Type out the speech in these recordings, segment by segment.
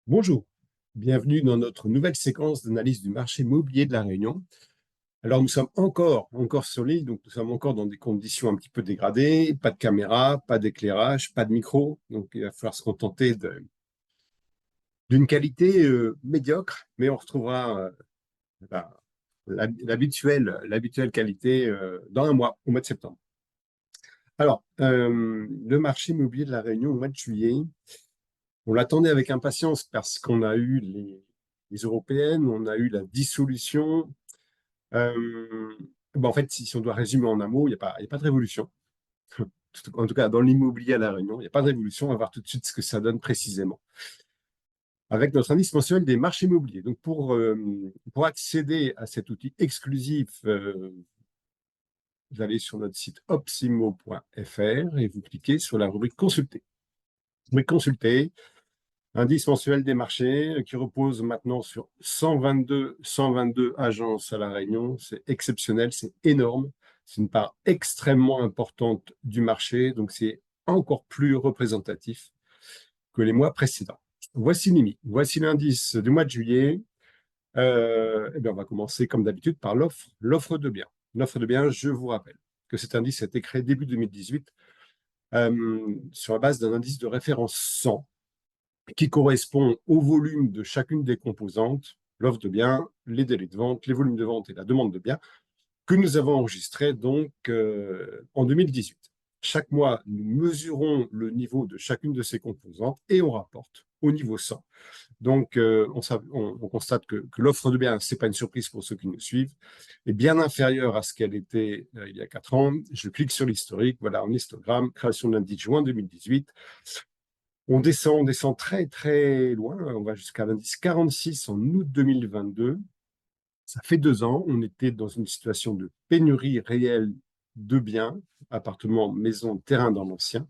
Bonjour, bienvenue dans notre nouvelle séquence d'analyse du marché immobilier de La Réunion. Alors nous sommes encore sur l'île, donc nous sommes encore dans des conditions un petit peu dégradées, pas de caméra, pas d'éclairage, pas de micro, donc il va falloir se contenter d'une qualité médiocre, mais on retrouvera la- l'habituelle qualité dans un mois, au mois de septembre. Alors, le marché immobilier de La Réunion au mois de juillet, on l'attendait avec impatience parce qu'on a eu les européennes, on a eu la dissolution. Euh, en fait, si on doit résumer en un mot, il y a pas de révolution. En tout cas, dans l'immobilier à La Réunion, il n'y a pas de révolution. On va voir tout de suite ce que ça donne précisément. Avec notre indice mensuel des marchés immobiliers. Donc, pour accéder à cet outil exclusif, vous allez sur notre site opsimo.fr et vous cliquez sur la rubrique Consulter. Vous pouvez consulter indice mensuel des marchés qui repose maintenant sur 122 agences à La Réunion. C'est exceptionnel, c'est énorme. C'est une part extrêmement importante du marché, donc c'est encore plus représentatif que les mois précédents. Voici l'IMI, voici l'indice du mois de juillet. On va commencer comme d'habitude par l'offre de biens. L'offre de biens, je vous rappelle que cet indice a été créé début 2018 sur la base d'un indice de référence 100 qui correspond au volume de chacune des composantes, l'offre de biens, les délais de vente, les volumes de vente et la demande de biens, que nous avons enregistré donc en 2018. Chaque mois, nous mesurons le niveau de chacune de ces composantes et on rapporte au niveau 100. Donc, on constate que l'offre de biens, ce n'est pas une surprise pour ceux qui nous suivent, est bien inférieure à ce qu'elle était il y a 4 ans. Je clique sur l'historique, voilà, en histogramme, création de lundi juin 2018. On descend très très loin, on va jusqu'à l'indice 46 en août 2022. Ça fait 2 ans, on était dans une situation de pénurie réelle de biens, appartements, maisons, terrains dans l'ancien.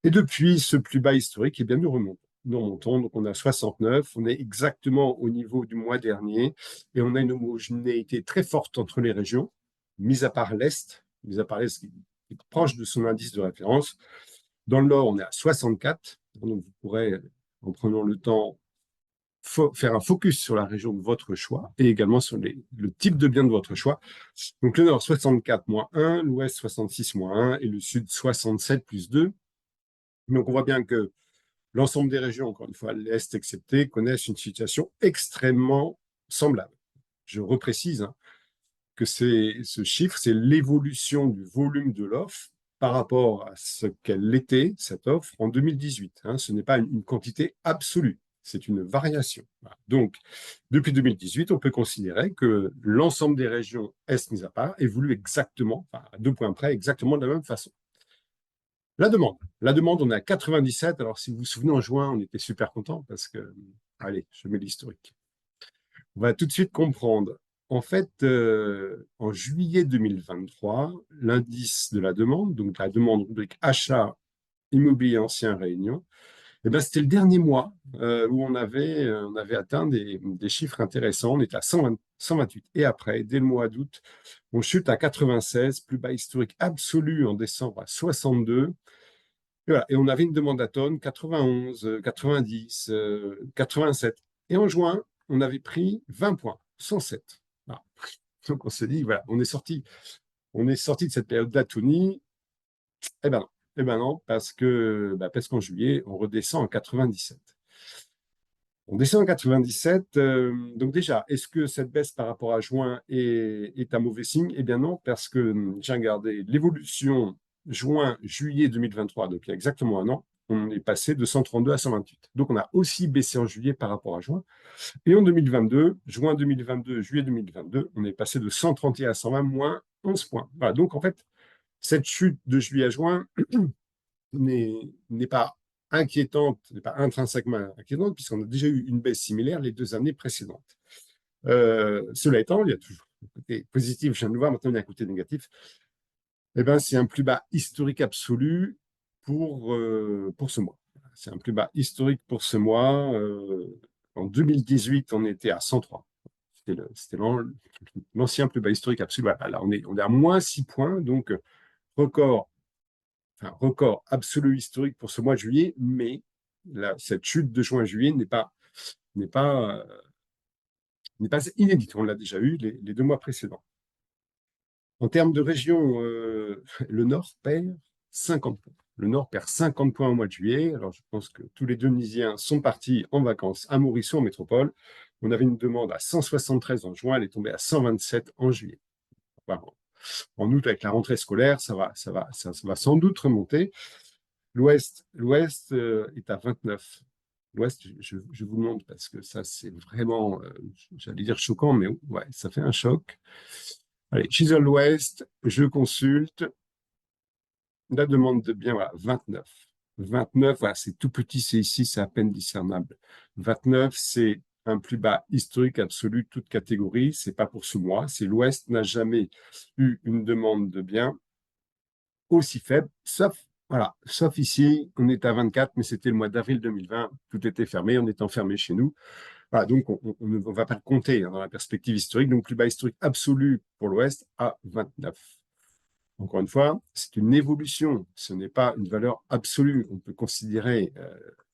Et depuis ce plus bas historique, eh bien, nous remontons. Nous remontons, donc on a 69, on est exactement au niveau du mois dernier, et on a une homogénéité très forte entre les régions, mis à part l'Est qui est proche de son indice de référence. Dans le Nord, on est à 64, donc vous pourrez, en prenant le temps, faire un focus sur la région de votre choix et également sur le type de bien de votre choix. Donc le Nord 64 moins 1, l'Ouest 66 moins 1 et le Sud 67 plus 2. Donc on voit bien que l'ensemble des régions, encore une fois, l'Est excepté, connaissent une situation extrêmement semblable. Je reprécise que ce chiffre, c'est l'évolution du volume de l'offre par rapport à ce qu'elle était, cette offre, en 2018. Ce n'est pas une quantité absolue, c'est une variation. Voilà. Donc, depuis 2018, on peut considérer que l'ensemble des régions Est mis à part évolue exactement, enfin, à 2 points près, exactement de la même façon. La demande, on est à 97. Alors, si vous vous souvenez, en juin, on était super content parce que, allez, je mets l'historique. On va tout de suite comprendre. En fait, en juillet 2023, l'indice de la demande, donc la demande rubrique achat immobilier ancien Réunion, eh ben, c'était le dernier mois où on avait atteint des chiffres intéressants. On était à 120, 128. Et après, dès le mois d'août, on chute à 96, plus bas historique absolu en décembre à 62. Et, voilà. Et on avait une demande à tonnes, 91, 90, 87. Et en juin, on avait pris 20 points, 107. Voilà. Donc on s'est dit, voilà, on est sorti de cette période d'atonie. Eh ben non, eh ben non parce qu'en juillet, on redescend en 97. On descend en 97. Donc déjà, est-ce que cette baisse par rapport à juin est un mauvais signe? Eh bien non, parce que j'ai regardé l'évolution juin-juillet 2023, donc il y a exactement un an, on est passé de 132 à 128. Donc on a aussi baissé en juillet par rapport à juin. Et en 2022, juin 2022, juillet 2022, on est passé de 131 à 120, moins 11 points. Voilà, donc en fait, cette chute de juillet à juin n'est pas inquiétante, n'est pas intrinsèquement inquiétante, puisqu'on a déjà eu une baisse similaire les 2 années précédentes. Cela étant, il y a toujours un côté positif, je viens de le voir, maintenant il y a un côté négatif. Eh ben, c'est un plus bas historique absolu pour ce mois. C'est un plus bas historique pour ce mois. En 2018, on était à 103. C'était l'ancien plus bas historique absolu. Voilà, là, on est à moins 6 points, donc record record absolu historique pour ce mois de juillet, mais cette chute de juin à juillet n'est pas n'est pas, inédite. On l'a déjà eu les 2 mois précédents. En termes de région, le Nord perd 50 points. Le Nord perd 50 points au mois de juillet. Alors, je pense que tous les Denysiens sont partis en vacances à Montrisson, en métropole. On avait une demande à 173 en juin, elle est tombée à 127 en juillet. Voilà. En août, avec la rentrée scolaire, ça va sans doute remonter. L'Ouest est à 29. L'Ouest, je vous demande parce que ça, c'est vraiment, j'allais dire choquant, mais ouais, ça fait un choc. Allez, Chisel l'Ouest, je consulte. La demande de bien, voilà, 29. 29, voilà, c'est tout petit, c'est ici, c'est à peine discernable. 29, c'est un plus bas historique absolu, toute catégorie. C'est pas pour ce mois. C'est l'Ouest n'a jamais eu une demande de bien aussi faible, sauf ici, on est à 24, mais c'était le mois d'avril 2020, tout était fermé, on est enfermé chez nous. Voilà, donc on ne va pas le compter dans la perspective historique, donc plus bas historique absolu pour l'Ouest à 29. Encore une fois, c'est une évolution, ce n'est pas une valeur absolue. On peut considérer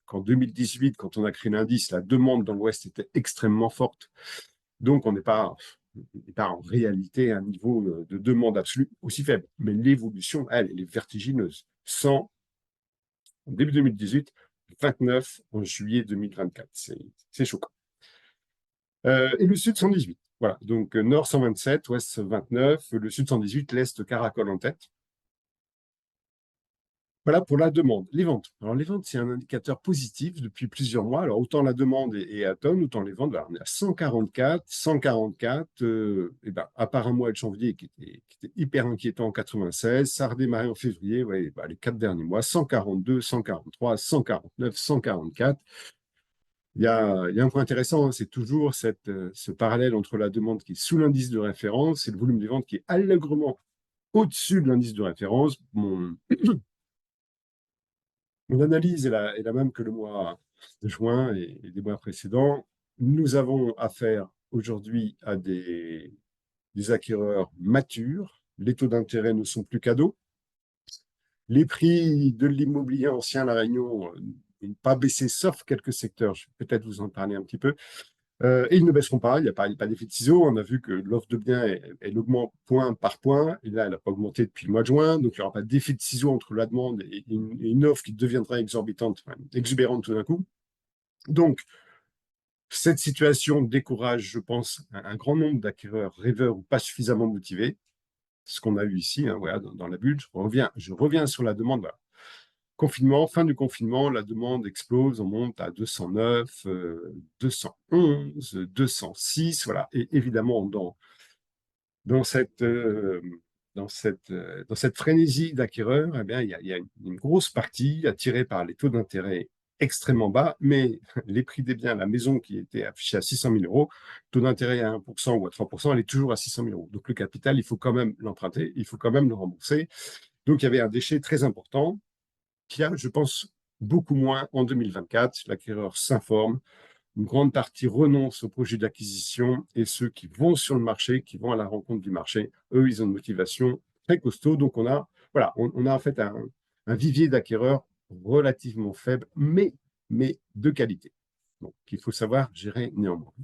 qu'en 2018, quand on a créé l'indice, la demande dans l'Ouest était extrêmement forte. Donc, on n'est pas en réalité à un niveau de demande absolue aussi faible. Mais l'évolution, elle est vertigineuse. 100 en début 2018, 29 en juillet 2024. C'est choquant. Et le sud, 118. Voilà, donc nord 127, ouest 29, le sud 118, l'est caracole en tête. Voilà pour la demande. Les ventes. Alors, les ventes, c'est un indicateur positif depuis plusieurs mois. Alors, autant la demande est à tonne, autant les ventes, alors, on est à 144. 144, et ben, à part un mois de janvier qui était hyper inquiétant en 96, ça a redémarré en février, ouais, ben, les 4 derniers mois, 142, 143, 149, 144. Il y a un point intéressant, hein, c'est toujours ce parallèle entre la demande qui est sous l'indice de référence et le volume des ventes qui est allègrement au-dessus de l'indice de référence. Mon analyse est la même que le mois de juin et des mois précédents. Nous avons affaire aujourd'hui à des acquéreurs matures. Les taux d'intérêt ne sont plus cadeaux. Les prix de l'immobilier ancien à La Réunion n'ont pas baissé, sauf quelques secteurs. Je vais peut-être vous en parler un petit peu. Et ils ne baisseront pas. Il n'y a pas d'effet de ciseau. On a vu que l'offre de biens, elle augmente point par point. Et là, elle n'a pas augmenté depuis le mois de juin. Donc, il n'y aura pas d'effet de ciseau entre la demande et une offre qui deviendra exorbitante, enfin, exubérante tout d'un coup. Donc, cette situation décourage, je pense, un grand nombre d'acquéreurs rêveurs ou pas suffisamment motivés. Ce qu'on a eu ici, hein, voilà, dans la bulle. Je reviens sur la demande. Voilà. Confinement, fin du confinement, la demande explose, on monte à 209, 211, 206, voilà. Et évidemment, dans cette, euh, dans cette frénésie d'acquéreurs, eh bien, il y a une grosse partie attirée par les taux d'intérêt extrêmement bas, mais les prix des biens, la maison qui était affichée à 600 000 euros, taux d'intérêt à 1% ou à 3%, elle est toujours à 600 000 euros. Donc le capital, il faut quand même l'emprunter, il faut quand même le rembourser. Donc il y avait un déchet très important qui a, je pense, beaucoup moins en 2024. L'acquéreur s'informe, une grande partie renonce au projet d'acquisition et ceux qui vont sur le marché, qui vont à la rencontre du marché, eux, ils ont une motivation très costaud. Donc, on a en fait un vivier d'acquéreurs relativement faible, mais de qualité. Donc, il faut savoir gérer néanmoins.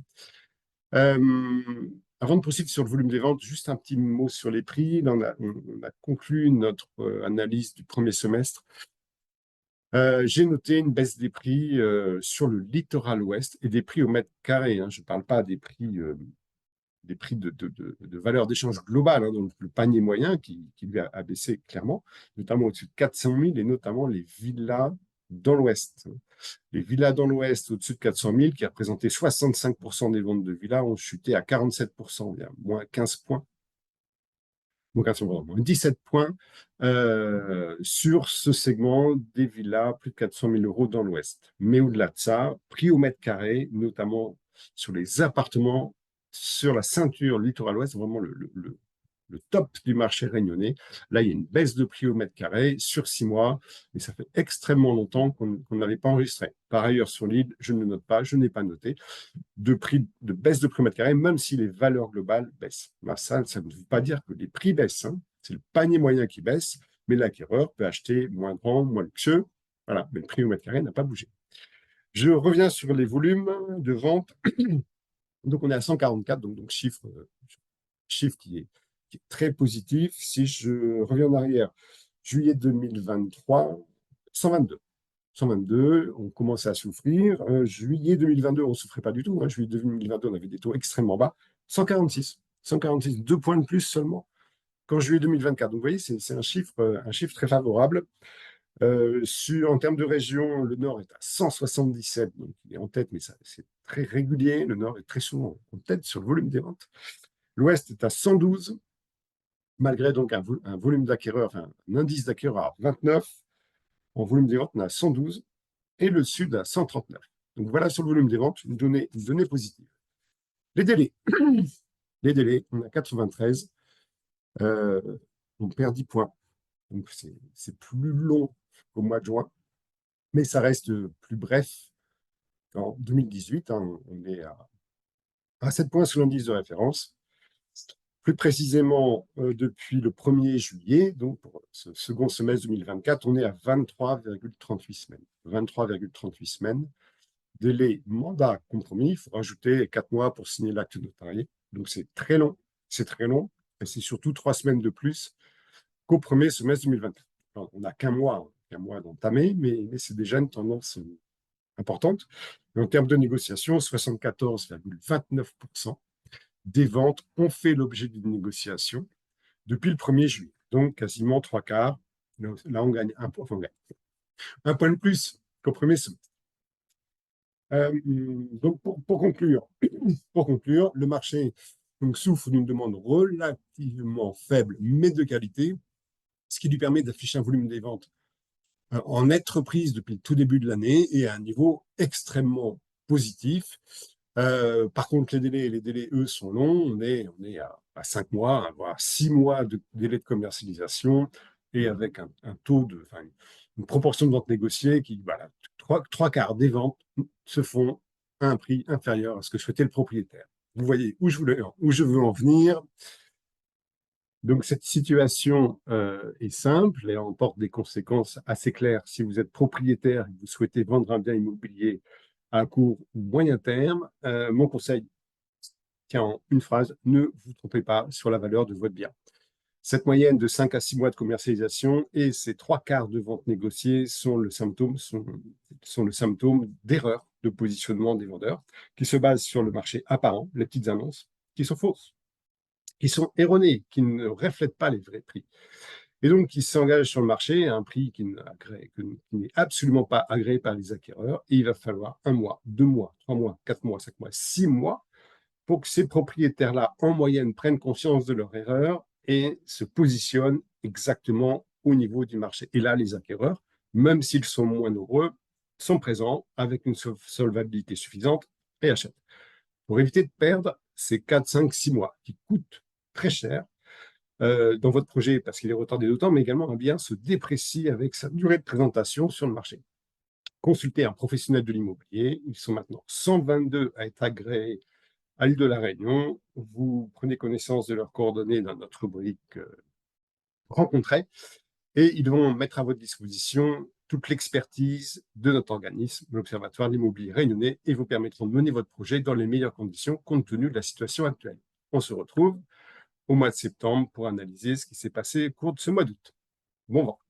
Avant de poursuivre sur le volume des ventes, juste un petit mot sur les prix. Là, on a conclu notre analyse du premier semestre. J'ai noté une baisse des prix sur le littoral ouest et des prix au mètre carré. Hein. Je ne parle pas des prix de valeur d'échange globale, hein, donc le panier moyen qui lui a baissé clairement, notamment au-dessus de 400 000 et notamment les villas dans l'ouest. Les villas dans l'ouest au-dessus de 400 000 qui représentaient 65% des ventes de villas ont chuté à 47%, il y a moins 15 points. Donc, à ce moment, 17 points sur ce segment des villas, plus de 400 000 euros dans l'Ouest. Mais au-delà de ça, prix au mètre carré, notamment sur les appartements, sur la ceinture littoral ouest, vraiment le top du marché réunionnais. Là, il y a une baisse de prix au mètre carré sur 6 mois, et ça fait extrêmement longtemps qu'on n'avait pas enregistré. Par ailleurs, sur l'île, je ne note pas, je n'ai pas noté de baisse de prix au mètre carré, même si les valeurs globales baissent. Ben, ça ne veut pas dire que les prix baissent. Hein. C'est le panier moyen qui baisse, mais l'acquéreur peut acheter moins grand, moins luxueux. Voilà, mais le prix au mètre carré n'a pas bougé. Je reviens sur les volumes de vente. Donc, on est à 144, donc chiffre qui est très positif. Si je reviens en arrière, juillet 2023, 122. 122, on commençait à souffrir. Juillet 2022, on ne souffrait pas du tout. Juillet 2022, on avait des taux extrêmement bas. 146. 146, 2 points de plus seulement qu'en juillet 2024. Donc, vous voyez, c'est un chiffre très favorable. En termes de région, le Nord est à 177, donc il est en tête, mais c'est très régulier. Le Nord est très souvent en tête sur le volume des ventes. L'Ouest est à 112, malgré donc un volume d'acquéreurs, enfin un indice d'acquéreurs à 29. En volume des ventes, on est à 112 et le Sud à 139. Donc voilà sur le volume des ventes, une donnée positive. Les délais. Les délais, on a 93. On perd 10 points. Donc c'est plus long qu'au mois de juin, mais ça reste plus bref qu'en 2018. On est à 7 points sur l'indice de référence. Plus précisément, depuis le 1er juillet, donc pour ce second semestre 2024, on est à 23,38 semaines. 23,38 semaines. Délai mandat compromis, il faut rajouter 4 mois pour signer l'acte notarié. Donc c'est très long, c'est très long, et c'est surtout 3 semaines de plus qu'au premier semestre 2024. Alors, on n'a qu'un mois d'entamer, mais c'est déjà une tendance importante. Et en termes de négociation, 74,29% des ventes ont fait l'objet d'une négociation depuis le 1er juillet. Donc quasiment 3/4. Là, on gagne un point, un point de plus qu'au premier semestre. Donc, pour conclure, le marché donc, souffre d'une demande relativement faible, mais de qualité, ce qui lui permet d'afficher un volume des ventes en nette reprise depuis le tout début de l'année et à un niveau extrêmement positif. Par contre, les délais, eux, sont longs. On est à 5 mois, voire 6 mois de délai de commercialisation et avec une proportion de ventes négociées qui, voilà, trois quarts des ventes se font à un prix inférieur à ce que souhaitait le propriétaire. Vous voyez où je veux en venir. Donc, cette situation est simple et emporte des conséquences assez claires si vous êtes propriétaire et que vous souhaitez vendre un bien immobilier à court ou moyen terme. Mon conseil tient en une phrase, ne vous trompez pas sur la valeur de votre bien. Cette moyenne de 5 à 6 mois de commercialisation et ces 3/4 de ventes négociées sont le symptôme d'erreurs de positionnement des vendeurs qui se basent sur le marché apparent, les petites annonces, qui sont fausses, qui sont erronées, qui ne reflètent pas les vrais prix. Et donc, qui s'engagent sur le marché à un prix qui n'est absolument pas agréé par les acquéreurs. Et il va falloir 1 mois, 2 mois, 3 mois, 4 mois, 5 mois, 6 mois pour que ces propriétaires-là, en moyenne, prennent conscience de leur erreur et se positionnent exactement au niveau du marché. Et là, les acquéreurs, même s'ils sont moins nombreux, sont présents avec une solvabilité suffisante et achètent. Pour éviter de perdre ces 4, 5, 6 mois qui coûtent très cher dans votre projet parce qu'il est retardé d'autant, mais également un bien se déprécie avec sa durée de présentation sur le marché. Consultez un professionnel de l'immobilier. Ils sont maintenant 122 à être agréés à l'île de la Réunion. Vous prenez connaissance de leurs coordonnées dans notre rubrique rencontrer et ils vont mettre à votre disposition toute l'expertise de notre organisme, l'Observatoire de l'immobilier réunionnais, et vous permettront de mener votre projet dans les meilleures conditions compte tenu de la situation actuelle. On se retrouve au mois de septembre pour analyser ce qui s'est passé au cours de ce mois d'août. Bon vent.